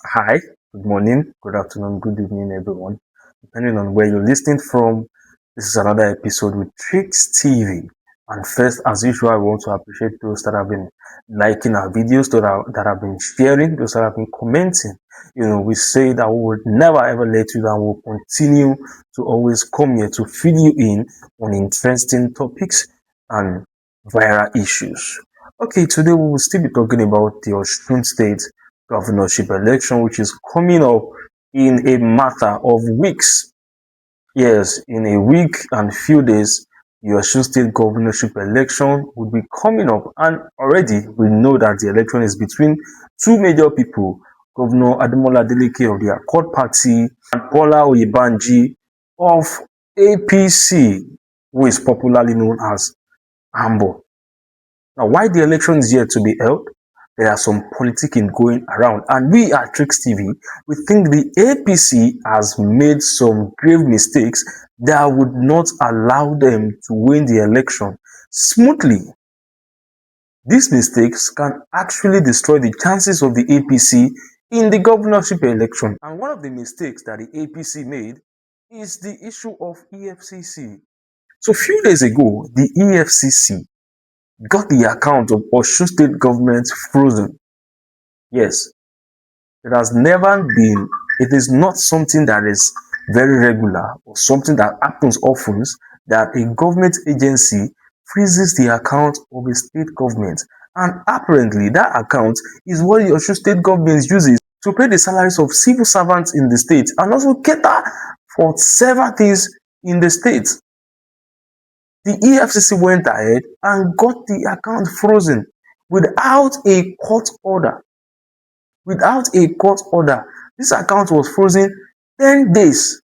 Hi, good morning, good afternoon, good evening, everyone. Depending on where you're listening from, this is another episode with Tricks TV. And first, as usual, I want to appreciate those that have been liking our videos, that have been sharing, those that have been commenting. We say that we would never ever let you down. We'll continue to always come here to fill you in on interesting topics and viral issues. Okay, today we will still be talking about the Osun State governorship election, which is coming up in a matter of weeks. Yes, in a week and few days, the Osun State governorship election will be coming up, and already we know that the election is between two major people, Governor Ademola Adeleke of the Accord Party and Bola Oyebanji of APC, who is popularly known as Ambo. Now, why the election is yet to be held, there are some politicking going around, and we at Tricks TV, we think the APC has made some grave mistakes that would not allow them to win the election smoothly. These mistakes can actually destroy the chances of the APC in the governorship election. And one of the mistakes that the APC made is the issue of EFCC. So a few days ago, the EFCC got the account of Osun State government frozen. Yes, it is not something that is very regular or something that happens often that a government agency freezes the account of a state government. And apparently that account is what the Osun State government uses to pay the salaries of civil servants in the state and also cater for several things in the state. The EFCC went ahead and got the account frozen without a court order. Without a court order, this account was frozen 10 days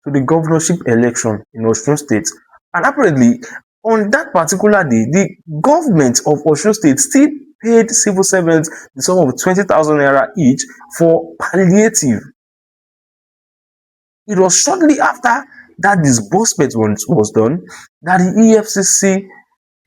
to the governorship election in Osun State. And apparently, on that particular day, the government of Osun State still paid civil servants the sum of 20,000 naira each for palliative. It was shortly after that disbursement was done that the EFCC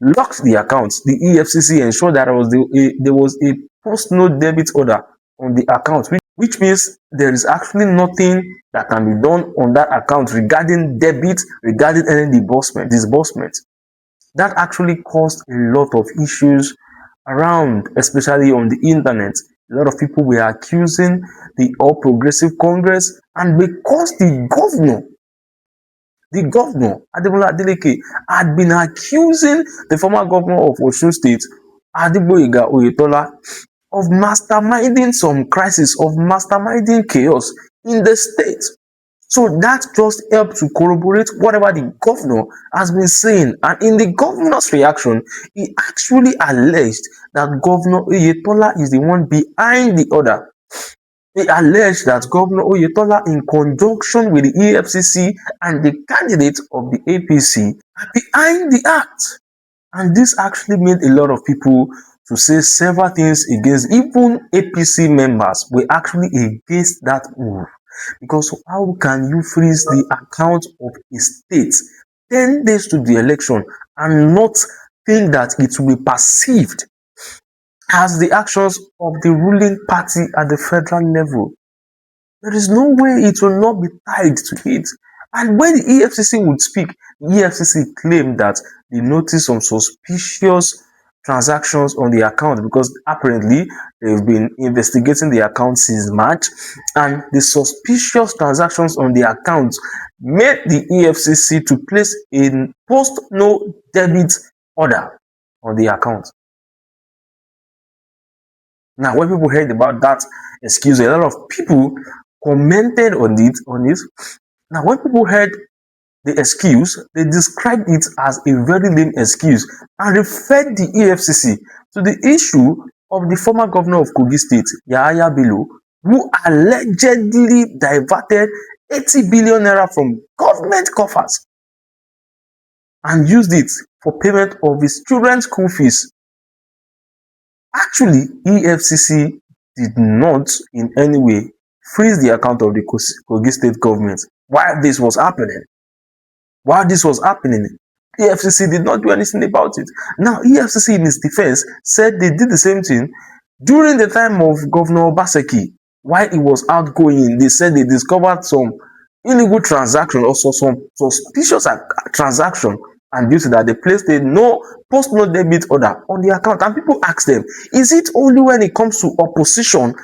locked the accounts. The EFCC ensured that there was a post-no debit order on the account, which means there is actually nothing that can be done on that account regarding debit, regarding any disbursement. That actually caused a lot of issues around, especially on the internet. A lot of people were accusing the All Progressive Congress, and because the governor, Ademola Adeleke, had been accusing the former governor of Osun State, Adegboyega Oyetola, of masterminding some crisis, of masterminding chaos in the state. So that just helped to corroborate whatever the governor has been saying. And in the governor's reaction, he actually alleged that Governor Oyetola is the one behind the order. He alleged that Governor Oyetola, in conjunction with the EFCC and the candidate of the APC, are behind the act. And this actually made a lot of people to say several things against. Even APC members were actually against that move. Because how can you freeze the account of a state 10 days to the election and not think that it will be perceived as the actions of the ruling party at the federal level? There is no way it will not be tied to it. And when the EFCC would speak, the EFCC claimed that they noticed some suspicious transactions on the account because apparently they've been investigating the account since March, and the suspicious transactions on the account made the EFCC to place a post-no debit order on the account. Now, when people heard about that excuse, a lot of people commented on it. Now, when people heard the excuse, they described it as a very lame excuse and referred the EFCC to the issue of the former governor of Kogi State, Yahaya Bello, who allegedly diverted 80 billion naira from government coffers and used it for payment of his children's school fees. Actually, EFCC did not in any way freeze the account of the Kogi State government while this was happening. EFCC did not do anything about it. Now, EFCC in its defense said they did the same thing during the time of Governor Obaseki. While he was outgoing, they said they discovered some illegal transaction, also some suspicious transaction, and due to that, they placed a no post no debit order on the account. And people ask them, is it only when it comes to opposition?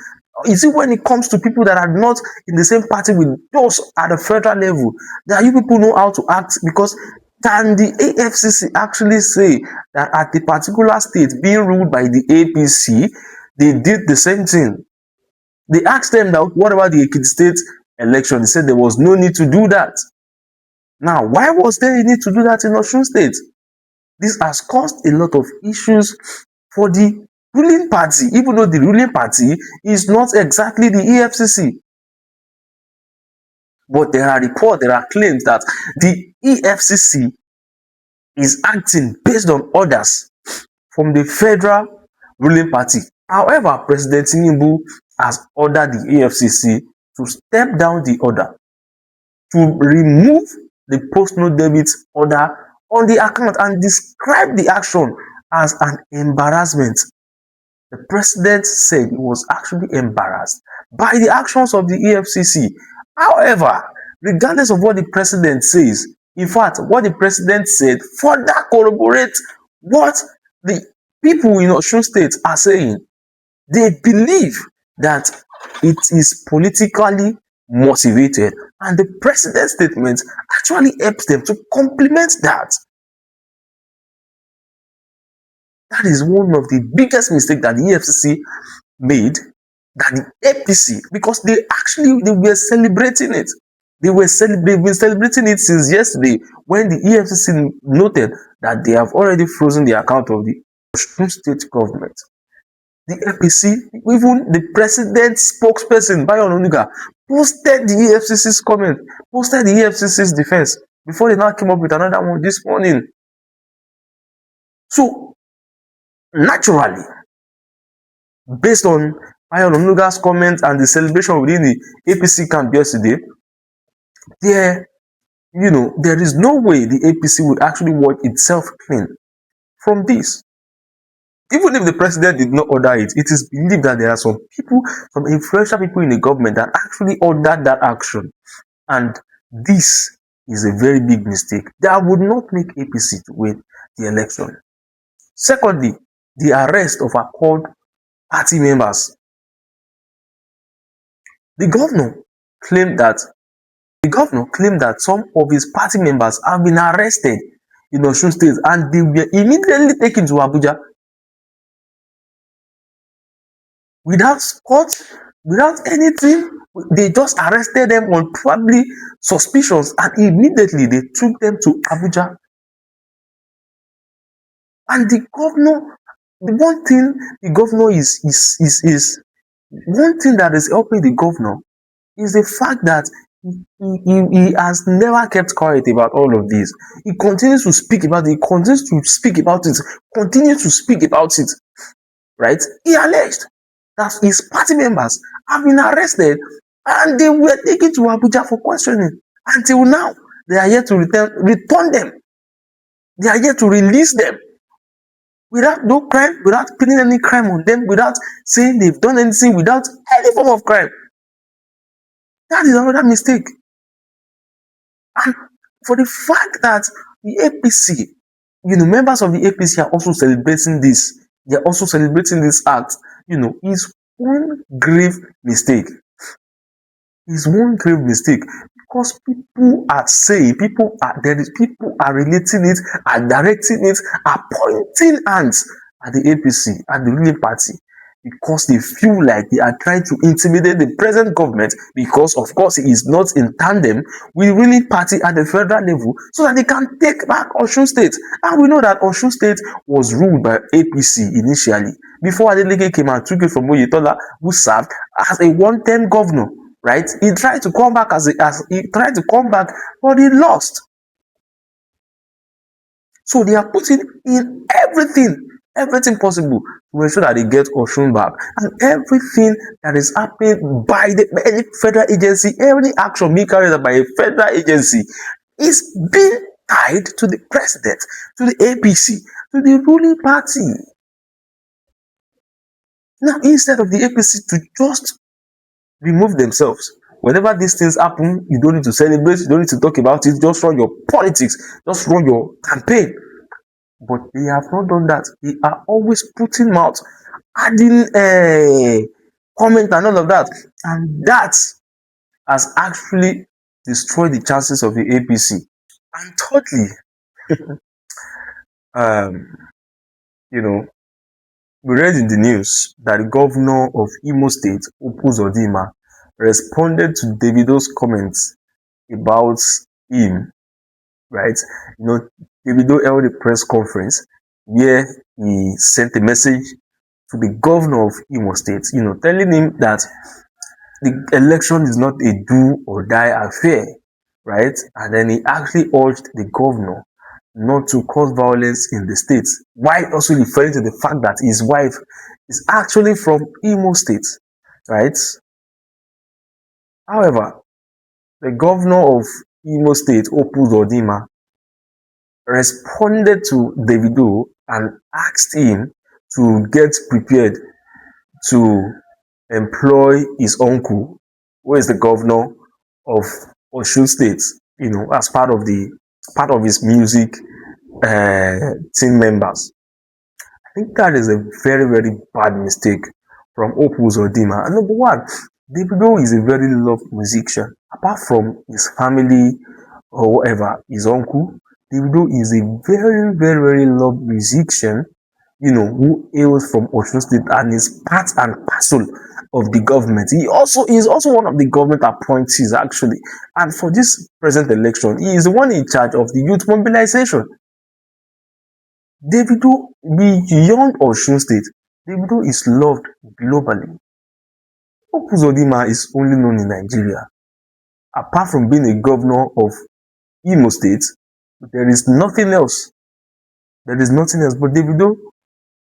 Is it when it comes to people that are not in the same party with those at the federal level that you people know how to act? Because can the AFCC actually say that at a particular state being ruled by the APC, they did the same thing? They asked them that what about the Ekiti State election? They said there was no need to do that. Now, why was there a need to do that in Osun State? This has caused a lot of issues for the ruling party, even though the ruling party is not exactly the EFCC. But there are reports, there are claims that the EFCC is acting based on orders from the federal ruling party. However, President Tinubu has ordered the EFCC to step down the order, to remove the post no debit order on the account, and describe the action as an embarrassment. The president said he was actually embarrassed by the actions of the EFCC. However, regardless of what the president says, in fact, what the president said further corroborates what the people in Osun State are saying. They believe that it is politically motivated, and the president's statement actually helps them to complement that. That is one of the biggest mistakes that the EFCC made, that the APC, because they were celebrating it. They've been celebrating it since yesterday, when the EFCC noted that they have already frozen the account of the Osun State government. The APC, even the president's spokesperson, Bayo Onunuga, posted the EFCC's comment, posted the EFCC's defense, before they now came up with another one this morning. So, naturally, based on Bayo Onunuga's comment and the celebration within the APC camp yesterday, there is no way the APC would actually wash itself clean from this. Even if the president did not order it, it is believed that there are some people, some influential people in the government that actually ordered that action. And this is a very big mistake that would not make APC to win the election. Secondly, the arrest of accord party members. The governor claimed that some of his party members have been arrested in Osun State, and they were immediately taken to Abuja without court, without anything. They just arrested them on probably suspicions, and immediately they took them to Abuja. And the governor, one thing that is helping the governor is the fact that he has never kept quiet about all of this. He continues to speak about it, right? He alleged that his party members have been arrested and they were taken to Abuja for questioning. Until now, they are yet to return them. They are yet to release them without no crime, without pinning any crime on them, without saying they've done anything, without any form of crime. That is another mistake. And for the fact that the APC, members of the APC are also celebrating this, they are also celebrating this act, is one grave mistake. Is one grave mistake, because people are relating it, are directing it, are pointing hands at the APC, at the ruling party, because they feel like they are trying to intimidate the present government, because of course it is not in tandem with the ruling party at the federal level, so that they can take back Osun State. And we know that Osun State was ruled by APC initially, before Adeleke came and took it from Oyetola, who served as a one-term governor. Right? He tried to come back but he lost. So they are putting in everything possible to ensure that they get Osun back. And everything that is happening by any federal agency, any action being carried out by a federal agency, is being tied to the president, to the APC, to the ruling party. Now, instead of the APC to just remove themselves. Whenever these things happen, you don't need to celebrate, you don't need to talk about it, just run your politics, just run your campaign. But they have not done that. They are always putting mouth, adding comment and all of that. And that has actually destroyed the chances of the APC. And thirdly, um, you know, we read in the news that the governor of Imo State, Opus responded to Davido's comments about him, right? Davido held a press conference where he sent a message to the governor of Imo State, telling him that the election is not a do or die affair, right? And then he actually urged the governor not to cause violence in the state, while also referring to the fact that his wife is actually from Imo State, right? However, the governor of Imo State, Opus responded to Davido and asked him to get prepared to employ his uncle, who is the governor of Osun State, as part of his music team members. I think that is a very, very bad mistake from Opus Odima. And number one, Davido is a very loved musician. Apart from his family or whatever, his uncle, Davido is a very, very, very loved musician, who hails from Osun State and is part and parcel of the government. He is also one of the government appointees, actually. And for this present election, he is the one in charge of the youth mobilization. Davido, beyond Osun State, Davido is loved globally. Opus is only known in Nigeria. Apart from being a governor of Imo State, there is nothing else. There is nothing else. But Davido,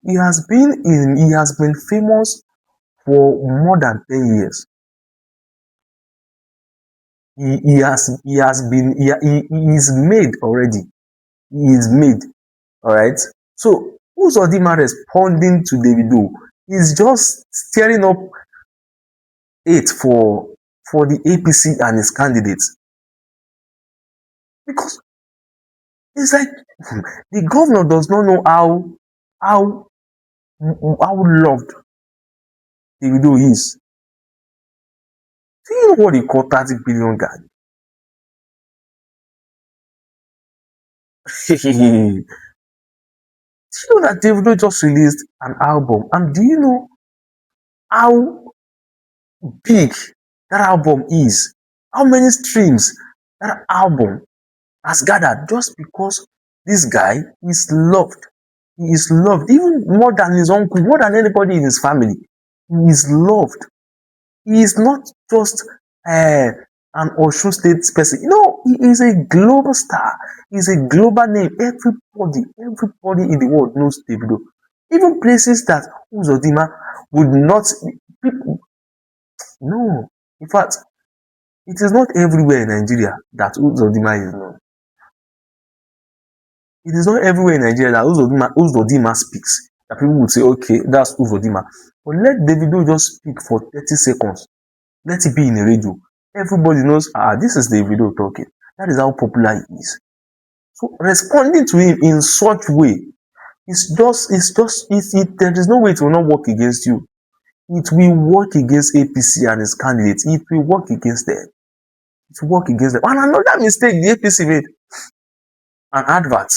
he has been famous for more than 10 years. He is made already. He is made. Alright. So Uzodinma responding to Davido is just stirring up hate for the APC and its candidates. Because it's like the governor does not know how loved Davido is. Do you know what he called 30 billion guy? Do you know that Davido just released an album? And do you know how big that album is? How many streams that album has gathered just because this guy is loved. He is loved even more than his uncle, more than anybody in his family. He is loved. He is not just an Osun State person. He is a global star. He is a global name. Everybody in the world knows Davido. Even places that Uzodinma would not. People, no. In fact, it is not everywhere in Nigeria that Uzodinma is known. It is not everywhere in Nigeria that Uzodinma speaks. That people would say, okay, that's Uzodinma. But let Davido just speak for 30 seconds. Let it be in the radio. Everybody knows, this is Davido talking. That is how popular he is. So responding to him in such way, there is no way it will not work against you. It will work against APC and its candidates. It will work against them. It will work against them. And another mistake the APC made, an advert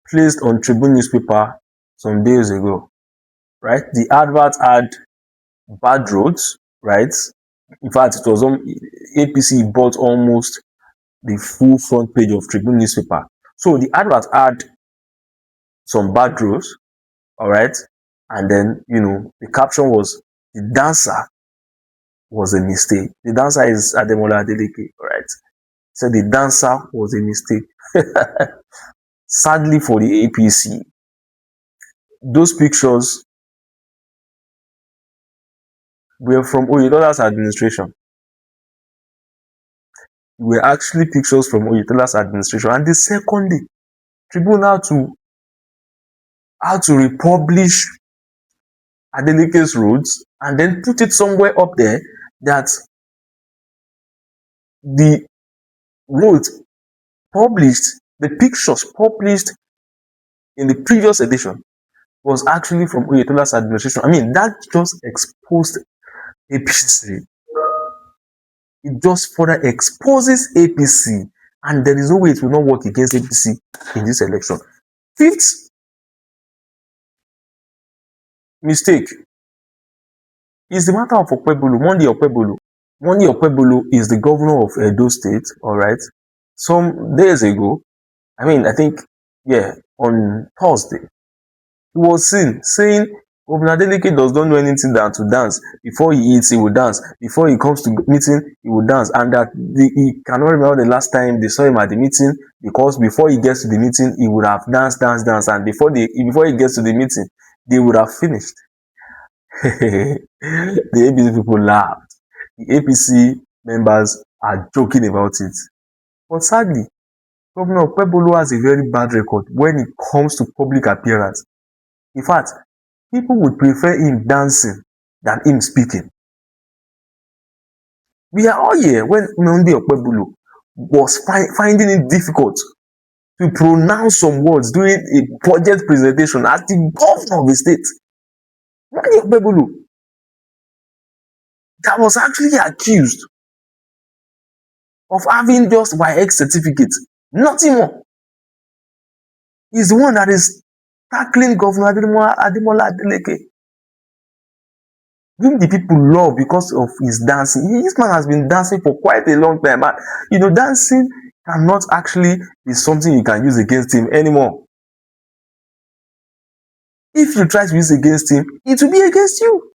placed on Tribune newspaper some days ago, right? The advert had bad roads, right? In fact, it was APC bought almost the full front page of Tribune newspaper. So the advert had some bad roads, all right, and then the caption was the dancer was a mistake. The dancer is Ademola Adeleke, all right. So the dancer was a mistake. Sadly for the APC, those pictures were from Oyetola's administration. Were actually pictures from Oyetola's administration. And the second day, Tribune had to republish Adeleke's roads and then put it somewhere up there that the roads published, the pictures published in the previous edition was actually from Oyetola's administration. I mean, that just exposed APC. It just further exposes APC, and there is no way it will not work against APC in this election. Fifth mistake is the matter of Okpebholo, Monday Okpebholo. Monday Okpebholo is the governor of Edo State, all right? Some days ago, I think, on Thursday, he was seen saying Governor Adeleke does not know anything than to dance. Before he eats, he will dance. Before he comes to meeting, he will dance. And that he cannot remember the last time they saw him at the meeting, because before he gets to the meeting, he would have danced. And before he gets to the meeting, they would have finished. The APC people laughed. The APC members are joking about it. But sadly, Governor Okpebholo has a very bad record when it comes to public appearance. In fact, people would prefer him dancing than him speaking. We are all here when Monday Okpebholo was finding it difficult to pronounce some words during a budget presentation as the governor of the state. Monday Okpebholo, that was actually accused of having just YX certificate, nothing more. He's the one that is tackling Governor Ademola Adeleke, whom the people love because of his dancing. This man has been dancing for quite a long time. And, dancing cannot actually be something you can use against him anymore. If you try to use against him, it will be against you.